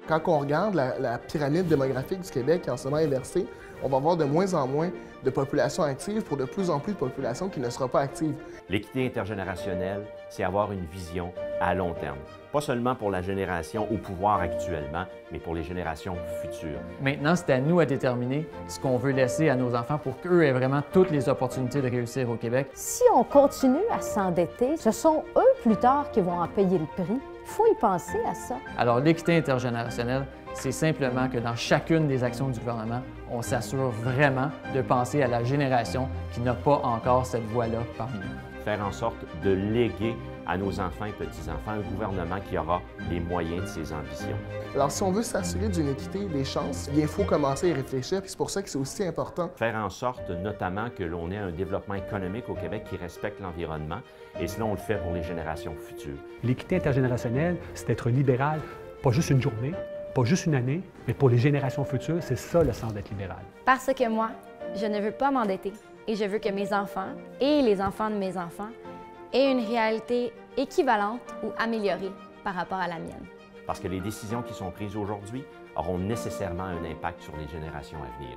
Quand on regarde la pyramide démographique du Québec qui est en ce moment inversée, on va avoir de moins en moins de populations actives pour de plus en plus de populations qui ne seront pas actives. L'équité intergénérationnelle, c'est avoir une vision à long terme. Pas seulement pour la génération au pouvoir actuellement, mais pour les générations futures. Maintenant, c'est à nous à déterminer ce qu'on veut laisser à nos enfants pour qu'eux aient vraiment toutes les opportunités de réussir au Québec. Si on continue à s'endetter, ce sont eux plus tard qui vont en payer le prix. Il faut y penser à ça. Alors, l'équité intergénérationnelle, c'est simplement que dans chacune des actions du gouvernement, on s'assure vraiment de penser à la génération qui n'a pas encore cette voix-là parmi nous. Faire en sorte de léguer à nos enfants et petits-enfants un gouvernement qui aura les moyens de ses ambitions. Alors, si on veut s'assurer d'une équité des chances, il faut commencer à y réfléchir, puis c'est pour ça que c'est aussi important. Faire en sorte notamment que l'on ait un développement économique au Québec qui respecte l'environnement, et sinon on le fait pour les générations futures. L'équité intergénérationnelle, c'est être libéral, pas juste une journée, pas juste une année, mais pour les générations futures, c'est ça le sens d'être libéral. Parce que moi, je ne veux pas m'endetter et je veux que mes enfants et les enfants de mes enfants aient une réalité équivalente ou améliorée par rapport à la mienne. Parce que les décisions qui sont prises aujourd'hui auront nécessairement un impact sur les générations à venir.